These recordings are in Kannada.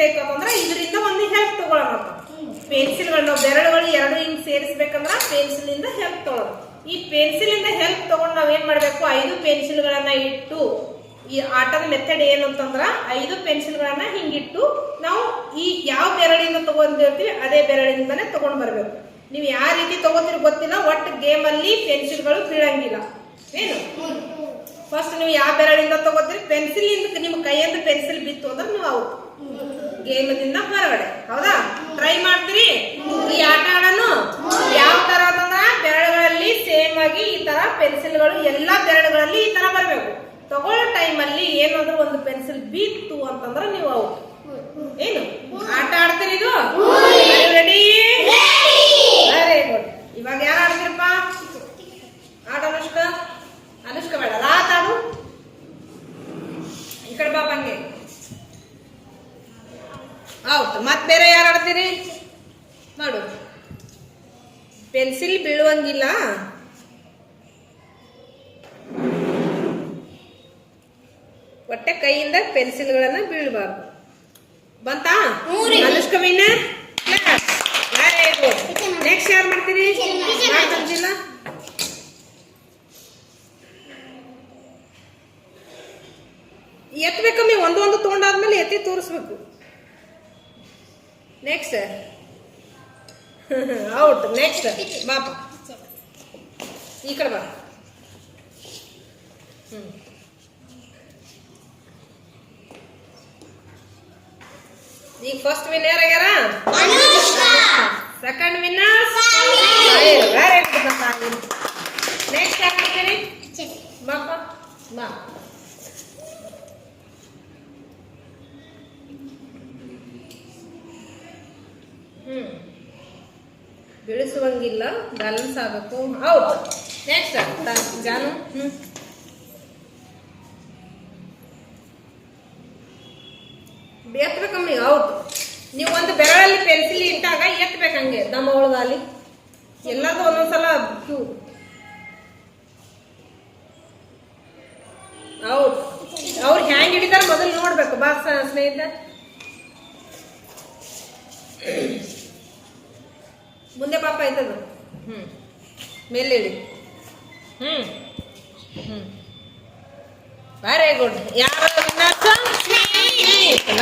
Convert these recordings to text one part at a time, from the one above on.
ಬೇಕಾಯ್ತು ಅಂತಂದ್ರೆ ಇದರಿಂದ ಒಂದು ಹೆಲ್ಪ್ ತಗೊಳ್ಳೋಣ. ಪೆನ್ಸಿಲ್ಗಳು ಬೆರಳುಗಳು ಎರಡು ಹಿಂಗ್ ಸೇರಿಸ್ಬೇಕಂದ್ರ ಪೆನ್ಸಿಲ್ ಇಂದ ಹೆಲ್ಪ್ ತಗೊಳ್ಳೋಣ. ಈ ಪೆನ್ಸಿಲ್ ಇಂದ ಹೆಲ್ಪ್ ತಗೊಂಡು ನಾವ್ ಏನ್ ಮಾಡ್ಬೇಕು, 5 ಪೆನ್ಸಿಲ್ಗಳನ್ನ ಇಟ್ಟು, ಈ ಆಟದ ಮೆಥಡ್ ಏನು ಅಂತಂದ್ರ 5 ಪೆನ್ಸಿಲ್ಗಳನ್ನ ಹಿಂಗಿಟ್ಟು ನಾವು ಈ ಯಾವ ಬೆರಳಿಂದ ತಗೊಂಡಿರ್ತೀವಿ ಅದೇ ಬೆರಳಿಂದಾನೆ ತಗೊಂಡ್ ಬರ್ಬೇಕು. ನೀವು ಯಾವ ರೀತಿ ತಗೋತೀರಿ ಗೊತ್ತಿಲ್ಲ, ಒಟ್ಟು ಗೇಮ್ ಅಲ್ಲಿ ಪೆನ್ಸಿಲ್ಗಳು ಬೀಳಂಗಿಲ್ಲ. ಏನು ಫಸ್ಟ್ ನೀವು ಯಾವ ಬೆರಳಿಂದ ತಗೋತೀರಿ, ಪೆನ್ಸಿಲ್ ಇಂದ ನಿಮ್ಮ ಕೈಯಿಂದ ಪೆನ್ಸಿಲ್ ಬಿತ್ತು ಅಂದ್ರೆ ನೀವು ಔಟ್, ಗೇಮದಿಂದ ಹೊರಗಡೆ. ಹೌದಾ? ಟ್ರೈ ಮಾಡ್ತೀರಿ ಈ ಆಟ ಆಡೋಣ. ಯಾವ ತರ ಅಂತಂದ್ರ ಬೆರಳುಗಳಲ್ಲಿ ಸೇಮ್ ಆಗಿ ಈ ತರ ಪೆನ್ಸಿಲ್ಗಳು ಎಲ್ಲಾ ಬೆರಳುಗಳಲ್ಲಿ ಈ ತರ ಬರ್ಬೇಕು. ತಗೊಳ್ಳೋ ಟೈಮ್ ಅಲ್ಲಿ ಏನಾದ್ರೂ ಒಂದು ಪೆನ್ಸಿಲ್ ಬಿತ್ತು ಅಂತಂದ್ರೆ ನೀವು ಔಟ್. ಏನು ಆಟ ಆಡ್ತೀರಿ ಇದು? ರೆಡಿ? Very good. ಇವಾಗ ಯಾರು ಆಡ್ತೀರಪ್ಪ ಆಟ? ಅನುಷ್ಕ ಬೇಡ, ರಾತ್ ಆಡು. ಈ ಕಡೆ ಬಾ ಬಂಗೆ. ಔಟ್. ಮತ್ ಬೇರೆ ಯಾರು ಆಡ್ತೀರಿ ಮಾಡು. ಪೆನ್ಸಿಲ್ ಬೀಳುವಂಗಿಲ್ಲ. ಒಟ್ಟೆ ಕೈಯಿಂದ ಪೆನ್ಸಿಲ್ಗಳನ್ನ ಬೀಳಬಾರ್ದು. ಬಂತಾ? Anushka winner. Very good. Next ಯಾರು ಮಾಡ್ತೀರಿ? ಬಂದಿಲ್ಲ. ಎತ್ತಬೇಕಮ್ಮಿ, ಒಂದು ತಗೊಂಡಾದ್ಮೇಲೆ ಎತ್ತಿ ತೋರಿಸ್ಬೇಕು. Next out. ನೆಕ್ಸ್ಟ್ ಬಾಪ ಈ ಕಡೆ ಬಾ. ಈಗ ಫಸ್ಟ್ ವಿನ್ನರ್ ಆಗ್ಯಾರ. Second winner very good. Next ಯಾರು ಮಾಡ್ತೀರಿ? ಬಾಪ ಬಾ. ಬೆಳೆಸುವಂಗಿಲ್ಲ, ಬ್ಯಾಲೆನ್ಸ್ ಆಗಬೇಕು. ಔಟ್. ನೆಕ್ಸ್ಟ್ ಜಾನು. ಎತ್ತಬೇಕಮ್ಮಿ. ಔಟ್. ನೀವು ಒಂದು ಬೆರಳಲ್ಲಿ ಪೆನ್ಸಿಲ್ ಇಟ್ಟಾಗ ಎತ್ತಬೇಕಂಗೆ ದಮ್ಮ ಒಳಗಾಲಿ ಎಲ್ಲದೂ ಒಂದೊಂದ್ಸಲ ಕ್ಯೂ. ಔಟ್. ಅವ್ರು ಹ್ಯಾಂಗ್ ಹಿಡಿದಾರ ಮೊದಲು ನೋಡ್ಬೇಕು. ಬಾ ಸ್ನೇಹಿತ, ಮುಂದೆ ಪಾಪ ಆಯ್ತದ. ಮೇಲೆ ಇಡಿ. Very good. ಯಾರು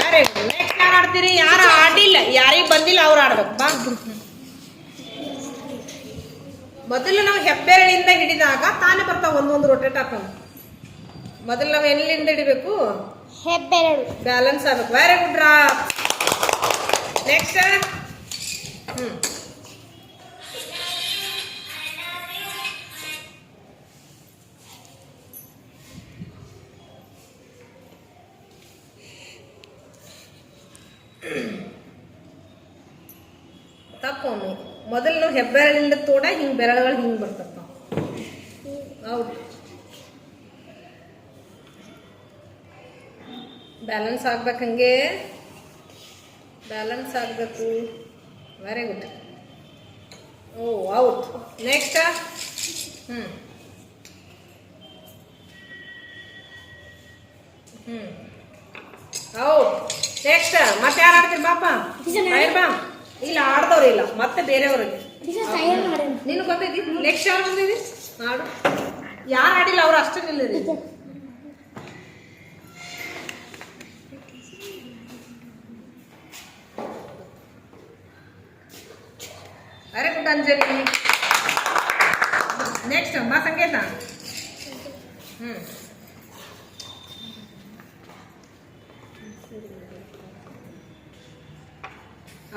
ವೆರಿ ಗುಡ್. ನೆಕ್ಸ್ಟ್ ಯಾರು ಆಡ್ತೀರಿ? ಯಾರು ಆಡಿಲ್ಲ, ಯಾರಿಗೆ ಬಂದಿಲ್ಲ ಅವ್ರು ಆಡ್ಬೇಕು. ಬಾ. ಮೊದಲು ನಾವು ಹೆಬ್ಬೆರಳಿಂದ ಹಿಡಿದಾಗ ತಾನೇ ಬರ್ತಾವ ಒಂದೊಂದು ರೊಟೇಟ್ ಹಾಕೊಂಡು. ಮೊದಲು ನಾವು ಎಲ್ಲಿಂದ ಹಿಡಿಬೇಕು? ಹೆಬ್ಬೆರಳು. ಬ್ಯಾಲೆನ್ಸ್ ಆಗ್ಬೇಕು. ವೆರಿ ಗುಡ್ ರಾ. ನೆಕ್ಸ್ಟ್ ತಪ್ಪು. ಮೊದಲು ನಾವು ಹೆಬ್ಬೆರಳಿಂದ ತೋಡ ಹಿಂಗ್ ಬೆರಳುಗಳು ಹಿಂಗ್ ಬರ್ತಪ್ಪ. ಹೌದು. ಬ್ಯಾಲೆನ್ಸ್ ಆಗ್ಬೇಕಂಗೆ, ಬ್ಯಾಲೆನ್ಸ್ ಆಗ್ಬೇಕು. Very good. Oh out. Next out. Next ಮತ್ತೆ ಯಾರು ಆಡ್ತೀರಿ? ಬಾಪ ಬಾ. ಇಲ್ಲ ಆಡ್ದವ್ರು ಇಲ್ಲ, ಮತ್ತೆ ಬೇರೆಯವ್ರಿಗೆ. ನೀನು ಗೊತ್ತೈತಿ? ನೆಕ್ಸ್ಟ್ ಯಾರು ಬಂದಿದಿ? ಆಡು. ಯಾರು ಆಡಿಲ್ಲ ಅವ್ರು ಅಷ್ಟೇ ನಿಲ್ಲಿರಿ. Very good Anjali. ನೆಕ್ಸ್ಟ್ ಬಾ ಸಂಗೀತ.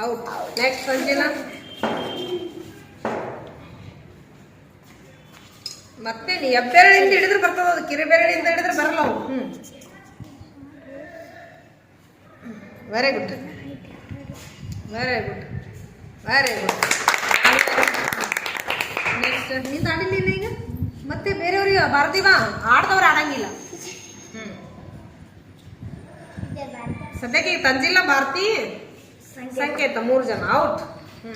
ಔಟ್. ನೆಕ್ಸ್ಟ್ ಸಂಜೀಲ. ಮತ್ತೆ ನೀ ಹೆಬ್ಬೆರಳಿಂದ ಹಿಡಿದ್ರೆ ಬರ್ತದ, ಅದು ಕಿರಿಬೆರಳಿಂದ ಹಿಡಿದ್ರೆ ಬರಲ್ಲ ಅವು. Very good. Very good. Very good. Next ನಿಂದ ಆಡಿಲ್ಲ ಈಗ, ಮತ್ತೆ ಬೇರೆಯವ್ರಿಗೆ ಬಾರದಿವಾ? ಆಡ್ದವ್ರು ಆಡಂಗಿಲ್ಲ. ಸದ್ಯಕ್ಕೆ ಈಗ ತಂಜಿಲ್ಲ, ಭಾರತಿ, ಸಂಕೇತ 3 ಜನ ಔಟ್.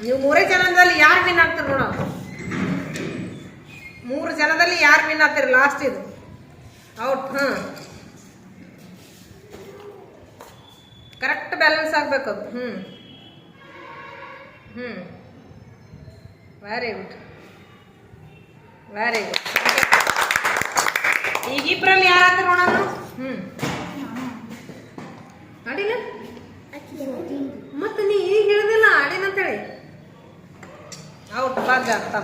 ನೀವು 3 ಜನದಲ್ಲಿ ಯಾರು ವಿನ್ ಆಗ್ತೀರಿ ನೋಡ? 3 ಜನದಲ್ಲಿ ಯಾರು ವಿನ್ ಆಗ್ತೀರಿ? ಲಾಸ್ಟ್ ಇದು ಔಟ್. ಕರೆಕ್ಟ್ ಬ್ಯಾಲೆನ್ಸ್ ಆಗ್ಬೇಕು ಅದು. Very good very good. ಈಗ ಇಬ್ಬರಲ್ಲಿ ಯಾರಾತ ನೋಡೋಣ. ಅಡಿಲ್ಲ ಮತ್ತೆ ನೀ ಈಗ ಹೇಳಿದಿಲ್ಲ ಅಡಿನಂತೇಳಿ ಔಟ್ ಬಾಗ ಅರ್ಥ.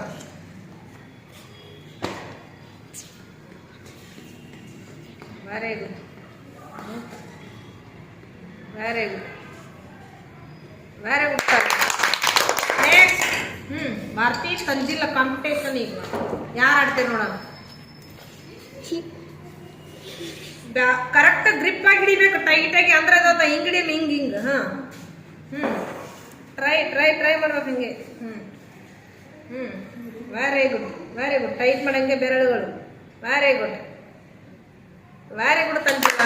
Very good very good very good sir. Next Bharati ತಂದಿಲ್ಲ ಕಾಂಪಿಟೇಷನ್. ಈಗ ಯಾರು ಆಡ್ತೇವೆ ನೋಡೋಣ. ಕರೆಕ್ಟ್ ಗ್ರಿಪ್ ಆಗಿ ಹಿಡಿಬೇಕು ಟೈಟ್ ಆಗಿ. ಅಂದ್ರೆ ಅದ ಹಿಂಗ್ ಹಿಡಿಯಲ್ಲ ಹಿಂಗ್ ಹಿಂಗ್. ಟ್ರೈ ಟ್ರೈ ಟ್ರೈ ಮಾಡ್ಬೇಕು ಹಿಂಗೆ. Very good very good. Tight ಮಾಡಂಗೆ ಬೆರಳುಗಳು. ವೆರಿ ಗುಡ್ ವೆರಿ ಗುಡ್ ತಂದಿಲ್ಲ.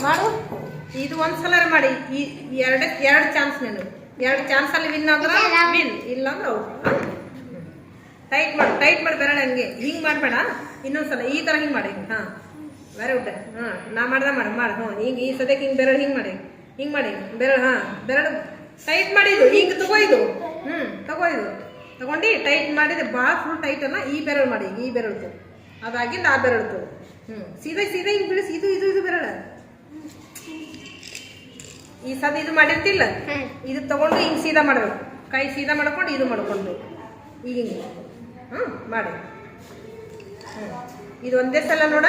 ಮಾಡು. ಇದು ಒಂದ್ಸಲ ಮಾಡಿ. ಈ ಎರಡು ಚಾನ್ಸ್ ನೀನು. 2 ಚಾನ್ಸ್ ಅಲ್ಲಿ ವಿನ್ ಆದ್ರೆ ವಿನ್, ಇಲ್ಲ ಅಂದ್ರೆ ಔಟ್. ಟೈಟ್ ಮಾಡಿ ಬೆರಳು ಹಂಗೆ ಹಿಂಗ್ ಮಾಡ್ಬೇಡ. ಇನ್ನೊಂದ್ಸಲ ಈ ತರ ಹಿಂಗ್ ಮಾಡಿ. Very good. ನಾ ಮಾಡ್ದ ಮಾಡು. ಹಿಂಗ್ ಈ ಸದ್ಯಕ್ಕೆ ಹಿಂಗ್ ಬೆರಳು ಹಿಂಗ್ ಮಾಡಿ ಬೆರಳು. ಬೆರಳು ಟೈಟ್ ಮಾಡಿದ್ದು ಹಿಂಗ್ ತಗೋಯ್ದು. ತಗೊಂಡು ಟೈಟ್ ಮಾಡಿದ್ರೆ ಭಾಳ ಫುಲ್ ಟೈಟ್ ಅಲ್ಲ. ಈ ಬೆರಳು ಮಾಡಿ. ಈ ಬೆರಳು ಅದಾಗಿಂದ ಆ ಬೆರಳು ಸೀದಾ ಹಿಂಗ್ ಬಿಡಿಸಿ. ಇದು ಬೆರಳು ಈ ಸದ ಇದು ಮಾಡಿರ್ತಿಲ್ಲ. ಇದು ತಗೊಂಡು ಹಿಂಗ್ ಸೀದಾ ಮಾಡ್ಬೇಕು. ಕೈ ಸೀದಾ ಮಾಡ್ಕೊಂಡು ಇದು ಮಾಡ್ಕೊಂಡು ಈಗ ಹಿಂಗೆ ಮಾಡಿ. ಇದು ಒಂದೇ ಸಲ ನೋಡ.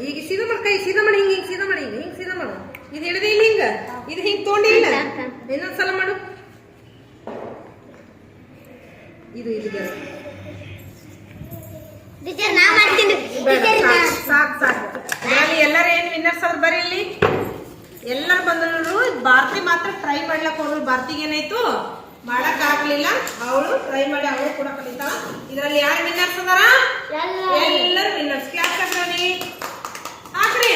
ಈಗ ಸೀದಾ ಮಾಡಿ. ಕೈ ಸೀದಾ ಮಾಡಿ. ಹಿಂಗೆ ಸೀದಾ ಮಾಡಿ. ಹಿಂಗೆ ಸೀದಾ ಮಾಡು. ಇದು ಹಿಡಿದು ಇಲ್ಲ ಹಿಂಗ. ಇದು ಹಿಂಗೆ ತೊಗೊಂಡಿಲ್ಲ. ಇನ್ನೊಂದ್ಸಲ ಮಾಡು. ಇದು ಸಾಕು. ಎಲ್ಲರೂ ಏನ್ ವಿನ್ನರ್ಸ್ ಅವ್ರು ಬರೀ ಇಲ್ಲಿ ಎಲ್ಲರೂ ಬಂದ್ರು. ಭಾರತಿ ಮಾತ್ರ ಟ್ರೈ ಮಾಡ್ಲಕ್ ಹೋದ್ರು. ಭಾರತಿಗೆ ಏನಾಯ್ತು ಮಾಡಕ್ ಆಗ್ಲಿಲ್ಲ. ಅವಳು ಟ್ರೈ ಮಾಡಿ ಅವಳು ಕೂಡ ಕಲಿತಾಳ. ಇದ್ರಲ್ಲಿ ಯಾರು ವಿನ್ನರ್ಸ್ ಅದಾರ? ಎಲ್ಲರೂ ವಿನ್ನರ್ಸ್. ಕ್ಲಾಸ್ ಹಾಕ್ರಿ.